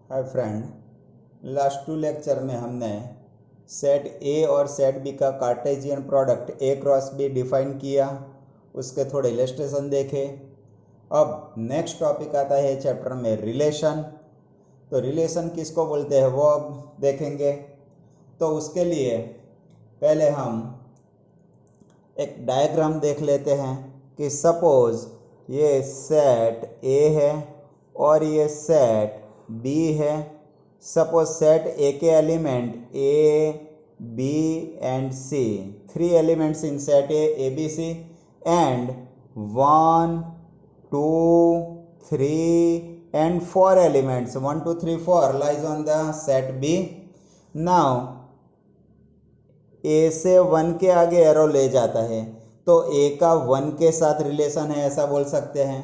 Hi friend, last 2 lecture में हमने set A और सेट बी का Cartesian product A cross B define किया, उसके थोड़े इलस्ट्रेशन देखे। अब नेक्स्ट टॉपिक आता है चैप्टर में रिलेशन। तो रिलेशन किसको बोलते हैं वो अब देखेंगे। तो उसके लिए पहले हम एक डायग्राम देख लेते हैं कि सपोज ये सेट ए है और ये सेट बी है। सपोज सेट ए के element A B and C, 3 elements in set A B C and 1 2 3 and 4 elements 1 2 3 4 lies on the set B. Now ए से 1 के आगे एरो ले जाता है तो ए का 1 के साथ रिलेशन है ऐसा बोल सकते हैं।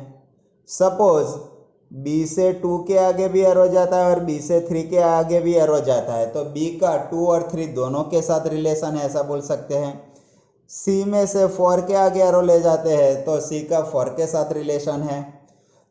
सपोज बी से 2 के आगे भी एरो जाता है और बी से 3 के आगे भी एरो जाता है तो बी का 2 और 3 दोनों के साथ रिलेशन है ऐसा बोल सकते हैं। सी में से 4 के आगे एरो ले जाते हैं तो सी का 4 के साथ रिलेशन है।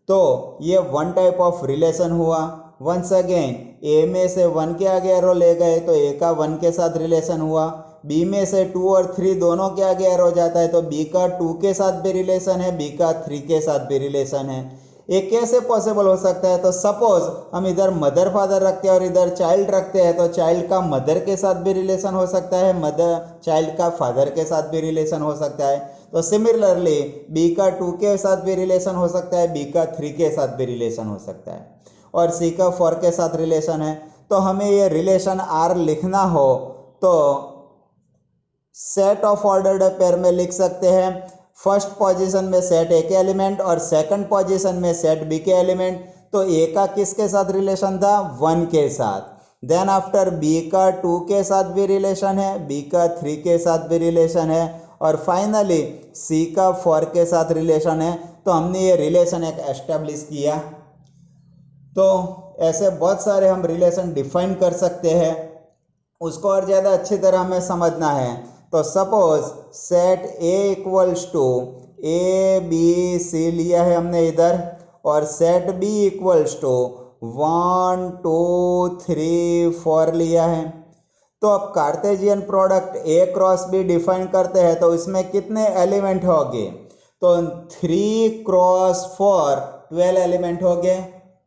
तो ये वन टाइप ऑफ रिलेशन हुआ। वंस अगेन ए में से 1 के आगे एरो ले गए तो ए का 1 के साथ रिलेशन हुआ। बी में से 2 और 3 दोनों के आगे एरो जाता है तो बी का 2 के साथ भी रिलेशन है, बी का 3 के साथ भी रिलेशन है। ये कैसे पॉसिबल हो सकता है? तो सपोज हम इधर मदर फादर रखते हैं और इधर चाइल्ड रखते हैं तो चाइल्ड का मदर के साथ भी रिलेशन हो सकता है, मदर चाइल्ड का फादर के साथ भी रिलेशन हो सकता है। तो सिमिलरली बी का 2 के साथ भी रिलेशन हो सकता है, बी का 3 के साथ भी रिलेशन हो सकता है और सी का 4 के साथ रिलेशन है। तो हमें ये रिलेशन आर लिखना हो तो सेट ऑफ ऑर्डर्ड पेयर में लिख सकते हैं। फर्स्ट पोजीशन में सेट ए के एलिमेंट और सेकंड पोजीशन में सेट बी के एलिमेंट। तो ए का किसके साथ रिलेशन था? 1 के साथ। देन आफ्टर बी का 2 के साथ भी रिलेशन है, बी का 3 के साथ भी रिलेशन है और फाइनली सी का 4 के साथ रिलेशन है। तो हमने ये रिलेशन एक एस्टेब्लिश किया। तो ऐसे बहुत सारे हम रिलेशन डिफाइन कर सकते हैं। उसको और ज़्यादा अच्छी तरह हमें समझना है तो suppose set A equals to A B C लिया है हमने इधर और सेट बी इक्वल्स टू 1 2 3 4 लिया है। तो अब Cartesian product A cross B define करते हैं तो इसमें कितने एलिमेंट होंगे? तो 3 क्रॉस 4 12 एलिमेंट हो गए।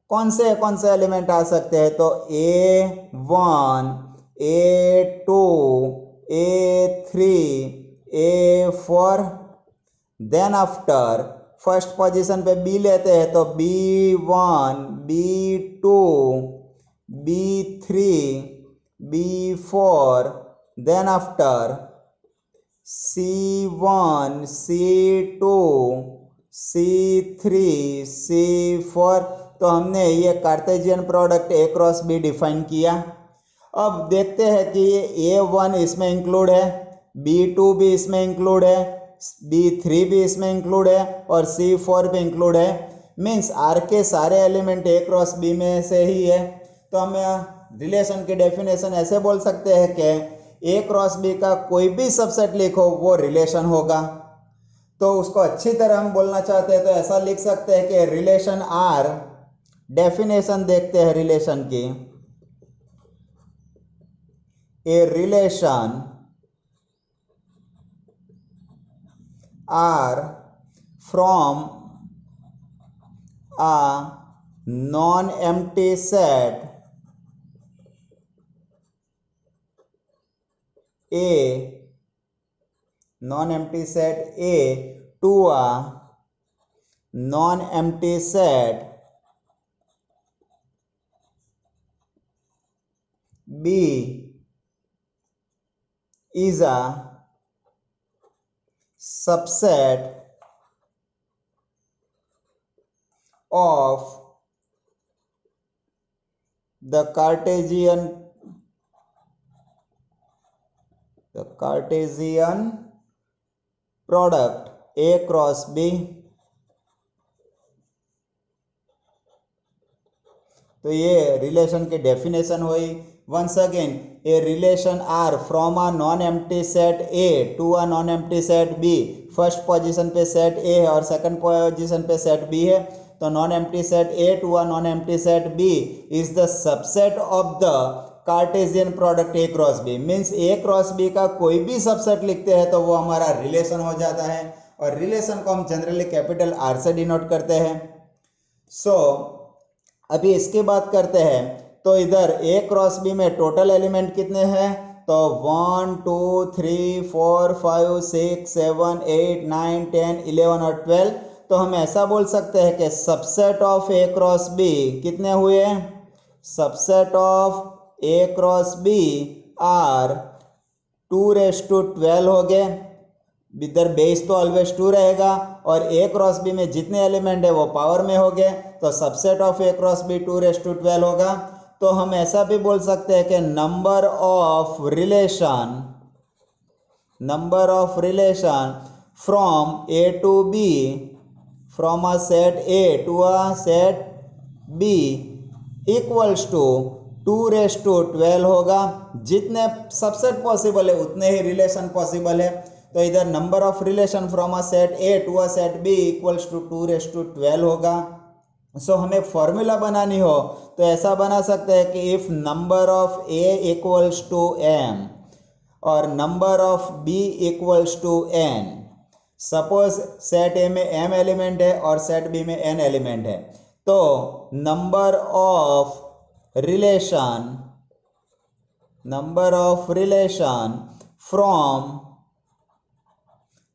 कौन से एलिमेंट आ सकते हैं? तो A1 A2 A3 A4। Then after first position पे बी लेते हैं तो B1 B2 B3 B4। Then after C1 C2 C3 C4। तो हमने ये Cartesian product A cross B define किया। अब देखते हैं कि ये A1 इसमें इंक्लूड है, B2 भी इसमें इंक्लूड है, B3 भी इसमें इंक्लूड है और C4 भी इंक्लूड है। मीन्स आर के सारे एलिमेंट ए क्रॉस बी में से ही है। तो हम रिलेशन की डेफिनेशन ऐसे बोल सकते हैं कि ए क्रॉस बी का कोई भी सबसेट लिखो वो रिलेशन होगा। तो उसको अच्छी तरह हम बोलना चाहते हैं तो ऐसा लिख सकते हैं कि रिलेशन आर, डेफिनेशन देखते हैं रिलेशन की। A relation R from a non-empty set A, non-empty set A to a non-empty set B is a subset of the Cartesian product A cross B। तो ये रिलेशन की definition हुई। Once again a relation R from a non empty set A to a non empty set B. First position पे set A है और second position पे set B है तो non empty set A to a non empty set B is the subset of the Cartesian product A cross B. Means A cross B का कोई भी subset लिखते हैं तो वो हमारा रिलेशन हो जाता है, और रिलेशन को हम जनरली कैपिटल आर से डिनोट करते हैं। सो अभी इसकी बात करते हैं, तो इधर ए क्रॉस बी में टोटल एलिमेंट कितने हैं, तो 1 2 3 4 5 6 7 8 9 10 11 और 12। तो हम ऐसा बोल सकते हैं कि subset of A cross B कितने हुए, subset of A cross B are 2⁻12 हो गए। इधर बेस तो ऑलवेज 2 रहेगा, और ए क्रॉस बी में जितने एलिमेंट है वो पावर में हो गए, तो subset of A cross B 2⁻12 होगा। तो हम ऐसा भी बोल सकते हैं कि number of relation from A to B, from a set A to a set B equals to 2⁻12 होगा। जितने सबसेट पॉसिबल है उतने ही रिलेशन पॉसिबल है। तो इधर number of relation from a set A to a set B equals to 2⁻12 होगा। सो हमें formula बनानी हो तो ऐसा बना सकते हैं कि if number of A equals to M और number of B equals to N, suppose set A में एम एलिमेंट है और सेट बी में एन एलिमेंट है, तो number of relation from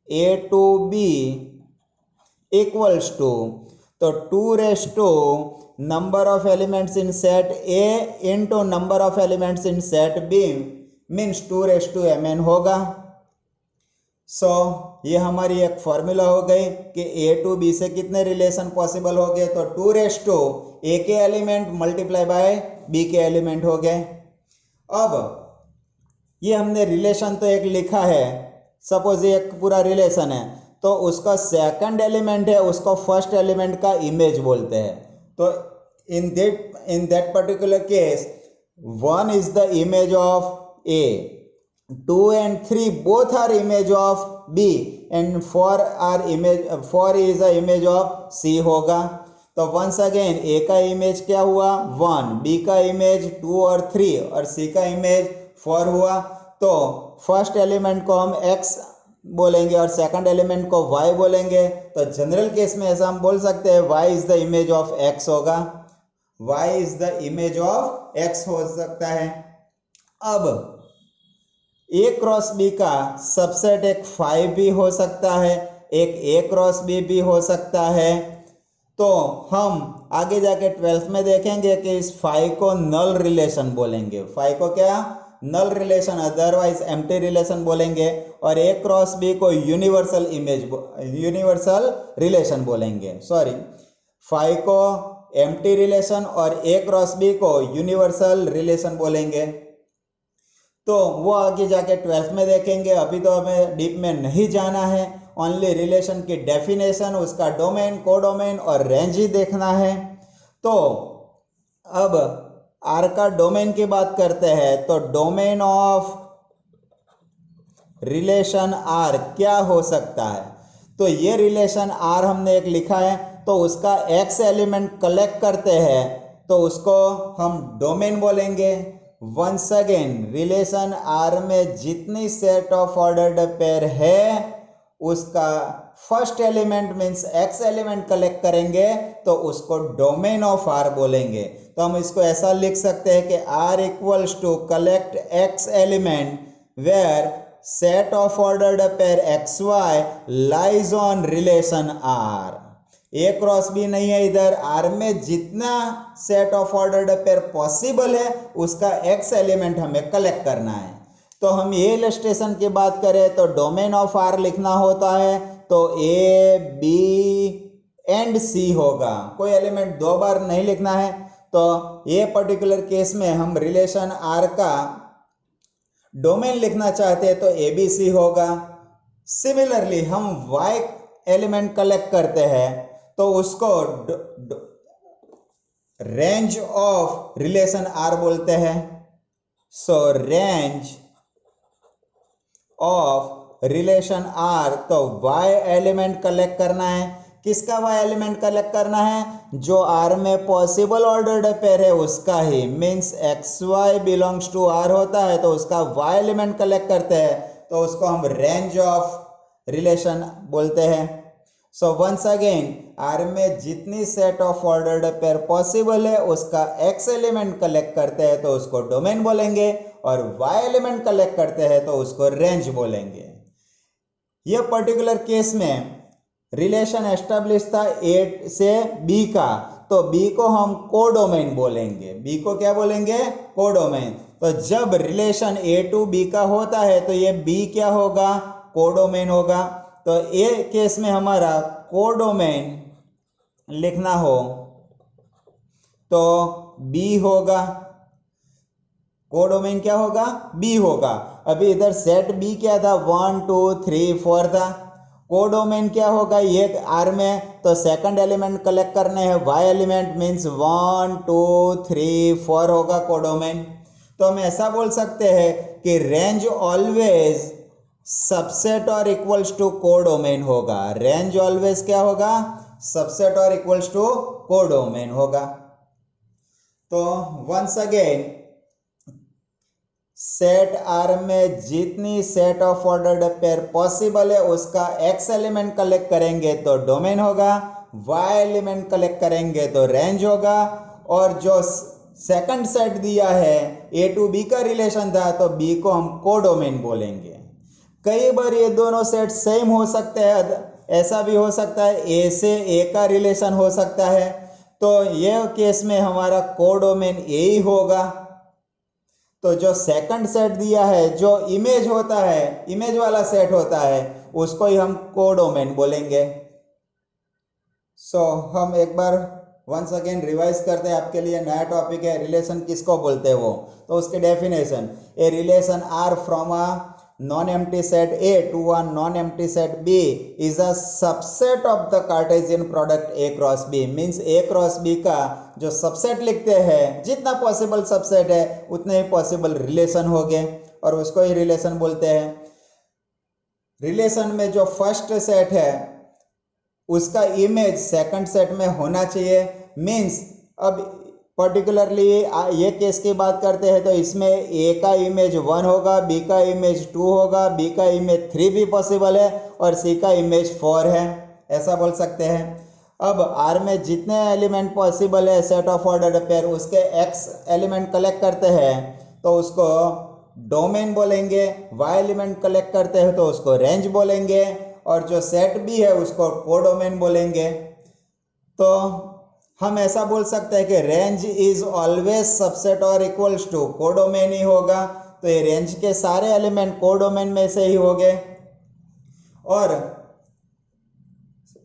A to B equals to, तो 2 number of elements in set A into number of elements in set B means 2:mn होगा। सो ये हमारी एक फॉर्मूला हो गई कि ए टू बी से कितने रिलेशन पॉसिबल हो गए, तो 2 ए के एलिमेंट मल्टीप्लाई बाय बी के एलिमेंट हो गए। अब ये हमने रिलेशन तो एक लिखा है, सपोज ये एक पूरा रिलेशन है, तो उसका सेकंड एलिमेंट है उसको फर्स्ट एलिमेंट का इमेज बोलते हैं। तो in that particular case 1 is the image of A, 2 and 3 both are image of B, and 4 is a image of C होगा। तो वंस अगेन A का इमेज क्या हुआ 1, B का इमेज 2 और 3 और C का इमेज 4 हुआ। तो फर्स्ट एलिमेंट को हम X बोलेंगे और सेकंड एलिमेंट को Y बोलेंगे। तो जनरल केस में ऐसा हम बोल सकते हैं Y is the image of X होगा, Y is the image of X हो सकता है। अब A क्रॉस B का सबसेट एक 5 भी हो सकता है, एक A क्रॉस B भी हो सकता है। तो हम आगे जाके 12th में देखेंगे कि इस 5 को नल रिलेशन बोलेंगे, 5 को क्या नल रिलेशन अदरवाइज एम्प्टी रिलेशन बोलेंगे, और ए क्रॉस बी को यूनिवर्सल रिलेशन बोलेंगे। 5 को एम्प्टी रिलेशन और ए क्रॉस बी को यूनिवर्सल रिलेशन बोलेंगे। तो वो आगे जाके 12th में देखेंगे, अभी तो हमें डीप में नहीं जाना है, ओनली रिलेशन की डेफिनेशन, उसका डोमेन, कोडोमेन और रेंज ही देखना है। तो अब आर का डोमेन की बात करते हैं, तो डोमेन ऑफ रिलेशन आर क्या हो सकता है, तो ये रिलेशन आर हमने एक लिखा है, तो उसका एक्स एलिमेंट कलेक्ट करते हैं तो उसको हम डोमेन बोलेंगे। वंस अगेन रिलेशन आर में जितनी सेट ऑफ ऑर्डर्ड पेयर है उसका first element means x element collect करेंगे तो उसको डोमेन ऑफ आर बोलेंगे। तो हम इसको ऐसा लिख सकते हैं कि R equals to collect x element where set of ordered pair x y lies on relation R. A cross B नहीं है इधर, आर में जितना set of ordered pair possible है उसका एक्स एलिमेंट हमें कलेक्ट करना है। तो हम ये इलस्ट्रेशन की बात करें तो डोमेन ऑफ आर लिखना होता है तो ए बी एंड सी होगा, कोई एलिमेंट 2 बार नहीं लिखना है। तो ये पर्टिकुलर केस में हम रिलेशन आर का डोमेन लिखना चाहते हैं तो ए बी सी होगा। सिमिलरली हम वाई एलिमेंट कलेक्ट करते हैं तो उसको रेंज ऑफ रिलेशन आर बोलते हैं। So range of relation R, तो y एलिमेंट कलेक्ट करना है किसका वाई एलिमेंट कलेक्ट करना है? जो आर में पॉसिबल ऑर्डर्ड पेयर है उसका ही, means X Y belongs to R होता है तो उसका वाई एलिमेंट कलेक्ट करते हैं तो उसको हम रेंज ऑफ रिलेशन बोलते हैं। सो वंस अगेन, आर में जितनी set of ordered pair possible है उसका एक्स एलिमेंट कलेक्ट करते हैं तो उसको डोमेन बोलेंगे, और वाई एलिमेंट कलेक्ट करते हैं तो उसको रेंज बोलेंगे। यह पर्टिकुलर केस में रिलेशन एस्टेब्लिश था ए से बी का, तो बी को हम कोडोमेन बोलेंगे। बी को क्या बोलेंगे? कोडोमेन। तो जब रिलेशन ए टू बी का होता है तो ये बी क्या होगा? कोडोमेन होगा। तो ए केस में हमारा कोडोमेन लिखना हो तो बी होगा। कोडोमेन क्या होगा? बी होगा। अभी इधर सेट बी क्या था? 1 2 3 4 था। कोडोमेन क्या होगा? ये आर में तो सेकंड एलिमेंट कलेक्ट करने हैं, वाई एलिमेंट मीन्स 1 2 3 4 होगा कोडोमेन। तो हम ऐसा बोल सकते हैं कि रेंज ऑलवेज सबसेट और इक्वल्स टू कोडोमेन होगा। रेंज ऑलवेज क्या होगा? सबसेट और इक्वल्स टू कोडोमेन होगा। तो वंस अगेन, सेट आर में जितनी set of ordered pair possible है उसका एक्स एलिमेंट कलेक्ट करेंगे तो डोमेन होगा, वाई एलिमेंट कलेक्ट करेंगे तो रेंज होगा, और जो सेकंड सेट दिया है ए टू बी का रिलेशन था तो बी को हम कोडोमेन बोलेंगे। कई बार ये दोनों सेट सेम हो सकते हैं, ऐसा भी हो सकता है ए से ए का रिलेशन हो सकता है, तो ये केस में हमारा कोडोमेन ए ही होगा। तो जो सेकंड सेट दिया है, जो इमेज होता है, इमेज वाला सेट होता है, उसको ही हम कोडोमेन बोलेंगे। सो हम एक बार वंस अगेन रिवाइज करते हैं, आपके लिए नया टॉपिक है, रिलेशन किसको बोलते हैं वो। तो उसके definition, a relation R from a non empty set A to a non empty set B is a subset of the Cartesian product A cross B, means A cross B का जो subset लिखते हैं, जितना possible subset है उतने ही possible relation हो गए और उसको ही रिलेशन बोलते हैं। रिलेशन में जो फर्स्ट सेट है उसका इमेज सेकंड सेट में होना चाहिए, मीन्स अब पर्टिकुलरली ये केस की बात करते हैं तो इसमें ए का इमेज 1 होगा, बी का इमेज 2 होगा, बी का इमेज 3 भी पॉसिबल है और सी का इमेज 4 है, ऐसा बोल सकते हैं। अब आर में जितने एलिमेंट पॉसिबल है सेट ऑफ ऑर्डर्ड पेयर, उसके एक्स एलिमेंट कलेक्ट करते हैं तो उसको डोमेन बोलेंगे, वाई एलिमेंट कलेक्ट करते हैं तो उसको रेंज बोलेंगे, और जो सेट बी है उसको कोडोमेन बोलेंगे। तो हम ऐसा बोल सकते हैं कि रेंज इज ऑलवेज सबसेट और इक्वल्स टू कोडोमेन ही होगा। तो ये रेंज के सारे एलिमेंट कोडोमेन में से ही हो गए, और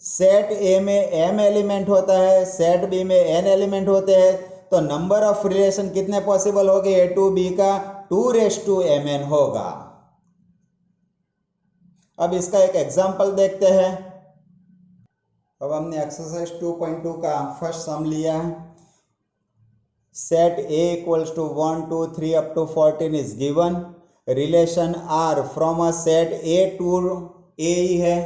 सेट ए में m एलिमेंट होता है, सेट बी में n एलिमेंट होते हैं, तो नंबर ऑफ रिलेशन कितने पॉसिबल हो गए? ए टू बी का 2⁻mn होगा। अब इसका एक एग्जांपल देखते हैं। अब हमने एक्सरसाइज 2.2 का फर्स्ट सम लिया है। Set A equals to 1 2 3 up to 14 is given. Relation R from a set A to A ही है,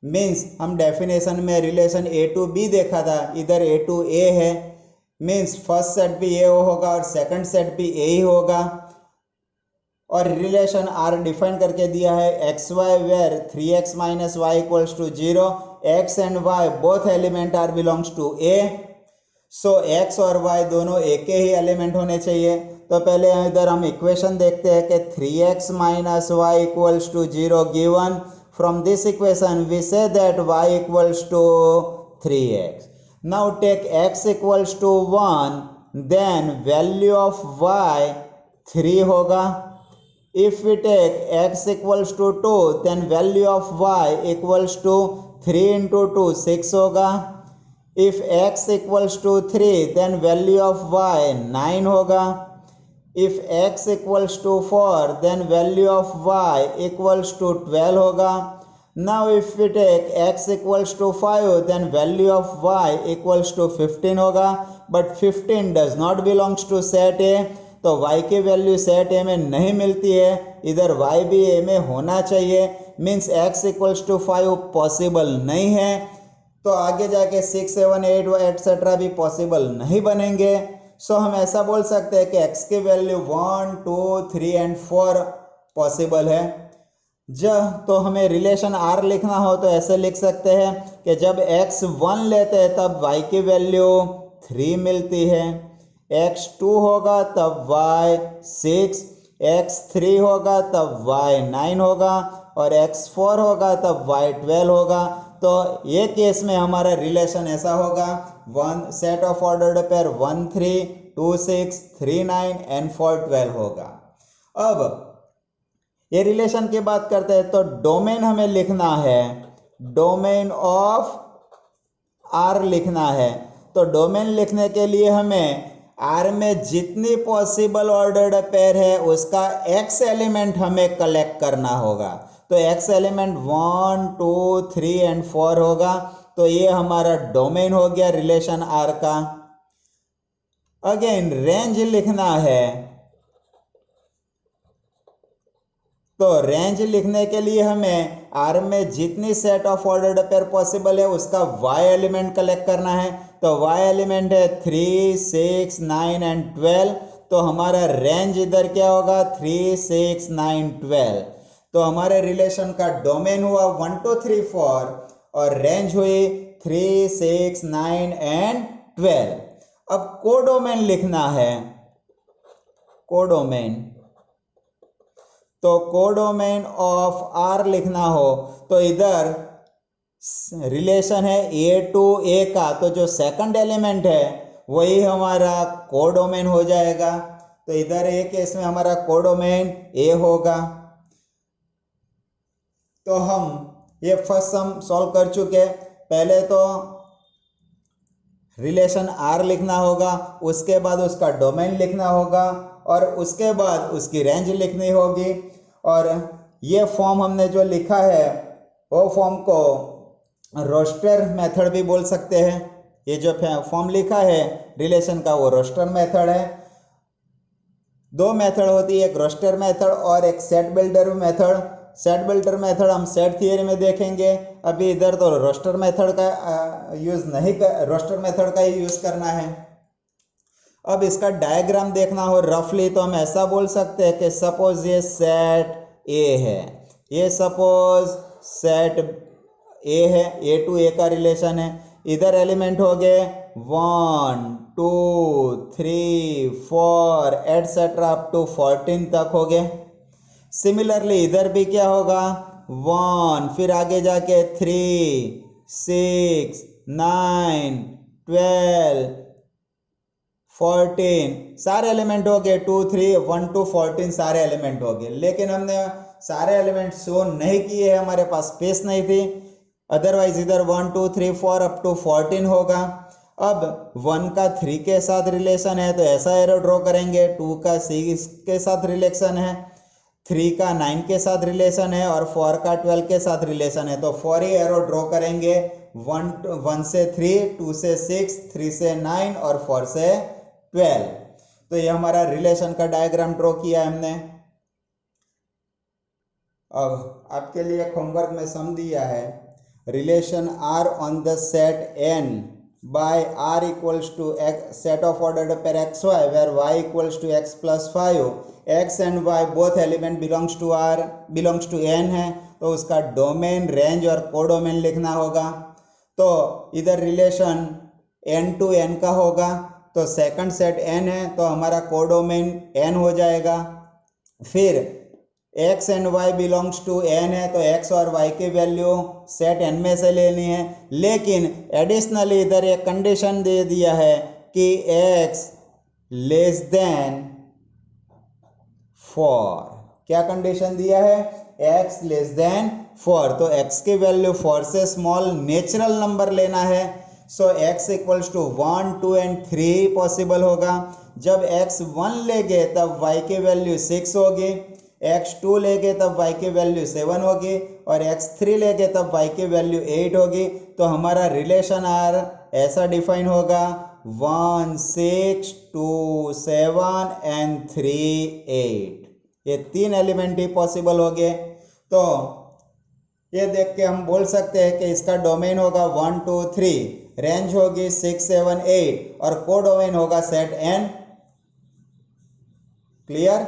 मीन्स हम डेफिनेशन में रिलेशन A टू B देखा था, इधर A टू A है, मीन्स फर्स्ट सेट भी A होगा और सेकंड सेट भी A ही होगा। और रिलेशन R डिफाइन करके दिया है x y where 3x minus y equals to 0, x and y both element are belongs to A। So x और y दोनों एक ही एलिमेंट होने चाहिए। तो पहले इधर हम इक्वेशन देखते हैं कि 3x minus y equals to 0 given. From this equation we see that y equals to 3x। Now take x equals to 1, then value of y 3 होगा। If we take x equals to 2, then value of y equals to 3 into 2 6 होगा। If x equals to 3, then value of y 9 होगा। If x equals to 4, then value of y equals to 12 होगा। Now if we take x equals to 5, then value of y equals to 15 होगा, but 15 does not belongs to set A, तो y की value set A में नहीं मिलती है, इधर y भी A में होना चाहिए, means x equals to 5 possible नहीं है। तो आगे जाके 6, 7, 8 एटसेट्रा भी पॉसिबल नहीं बनेंगे। सो हम ऐसा बोल सकते हैं कि x की वैल्यू 1, 2, 3 एंड 4 पॉसिबल है। जब तो हमें रिलेशन r लिखना हो तो ऐसे लिख सकते हैं कि जब x 1 लेते हैं तब y की वैल्यू 3 मिलती है, x 2 होगा तब y 6, x 3 होगा तब y 9 होगा और x 4 होगा तब y 12 होगा। तो ये केस में हमारा रिलेशन ऐसा होगा, one set of ordered pair 1 3, 2 6, 3 9 and 4 12 होगा। अब ये रिलेशन की बात करते हैं तो डोमेन हमें लिखना है, डोमेन ऑफ आर लिखना है। तो डोमेन लिखने के लिए हमें आर में जितनी पॉसिबल ऑर्डर्ड पेयर है उसका एक्स एलिमेंट हमें कलेक्ट करना होगा। तो एक्स एलिमेंट 1, 2, 3 एंड 4 होगा। तो ये हमारा डोमेन हो गया रिलेशन आर का। अगेन रेंज लिखना है, तो रेंज लिखने के लिए हमें आर में जितनी set of ordered pair possible है उसका y एलिमेंट कलेक्ट करना है। तो y एलिमेंट है 3, 6, 9 एंड 12। तो हमारा रेंज इधर क्या होगा 3, 6, 9, 12। तो हमारे रिलेशन का डोमेन हुआ 1, 2, 3, 4 और रेंज हुई 3, 6, 9 एंड 12। अब कोडोमेन लिखना है, कोडोमेन। तो कोडोमेन ऑफ आर लिखना हो तो इधर रिलेशन है ए टू ए का, तो जो सेकंड एलिमेंट है वही हमारा कोडोमेन हो जाएगा। तो इधर ए केस में हमारा कोडोमेन ए होगा। तो हम ये फर्स्ट सम सॉल्व कर चुके। पहले तो रिलेशन आर लिखना होगा, उसके बाद उसका डोमेन लिखना होगा और उसके बाद उसकी रेंज लिखनी होगी। और ये फॉर्म हमने जो लिखा है वो फॉर्म को रोस्टर मेथड भी बोल सकते हैं। ये जो फॉर्म लिखा है रिलेशन का वो रोस्टर मेथड है। दो मेथड होती है, एक रोस्टर मेथड और एक set builder method. Set builder method हम सेट थियरी में देखेंगे, अभी इधर तो रोस्टर मेथड का यूज नहीं कर, रोस्टर मेथड का ही यूज करना है। अब इसका डायग्राम देखना हो रफली तो हम ऐसा बोल सकते हैं कि सपोज ये सेट ए है, ये सपोज सेट ए है, ए टू ए का रिलेशन है। इधर एलिमेंट हो गए 1, 2, 3, 4 एटसेट्रा अप टू 14 तक हो गए। सिमिलरली इधर भी क्या होगा 1, फिर आगे जाके 3, 6, 9, 12, 14 सारे एलिमेंट हो गए। 2, 3, 1 to 14 सारे एलिमेंट हो गए। लेकिन हमने सारे एलिमेंट शो नहीं किए हैं, हमारे पास स्पेस नहीं थी। अदरवाइज इधर 1, 2, 3, 4 अप टू 14 होगा। अब 1 का 3 के साथ रिलेशन है तो ऐसा एरो ड्रॉ करेंगे, 2 का 6 के साथ रिलेशन है, 3 का 9 के साथ रिलेशन है और 4 का 12 के साथ रिलेशन है। तो 4 ही एरो ड्रॉ करेंगे, 1 से 3, 2 से 6, 3 से 9 और 4 से 12। तो ये हमारा रिलेशन का डायग्राम ड्रॉ किया हमने। अब आपके लिए होमवर्क में सम दिया है, relation R on the set N by R equals to set of ordered pair x y where y equals to x plus 5, x and y both element belongs to R belongs to N है। तो उसका domain, range और codomain लिखना होगा। तो इधर relation N to N का होगा, तो सेकंड सेट एन है तो हमारा कोडोमेन एन हो जाएगा। फिर x and y belongs to n है तो x और y की वैल्यू सेट n में से लेनी है। लेकिन एडिशनली इधर एक कंडीशन दे दिया है कि x लेस देन 4। क्या कंडीशन दिया है? x less than 4। तो x की वैल्यू 4 से स्मॉल नेचुरल नंबर लेना है। So x equals to 1, 2 and 3 possible होगा। जब x 1 लेंगे तब y की वैल्यू 6 होगी, x 2 लेंगे तब y की वैल्यू 7 होगी और x 3 लेंगे तब y की वैल्यू 8 होगी। तो हमारा रिलेशन आर ऐसा डिफाइन होगा 1, 6, 2, 7 एंड 3, 8। ये 3 एलिमेंट ही पॉसिबल हो गए। तो ये देख के हम बोल सकते हैं कि इसका डोमेन होगा 1 2 3, रेंज होगी 6 7 8 और कोडोमेन होगा सेट n। क्लियर?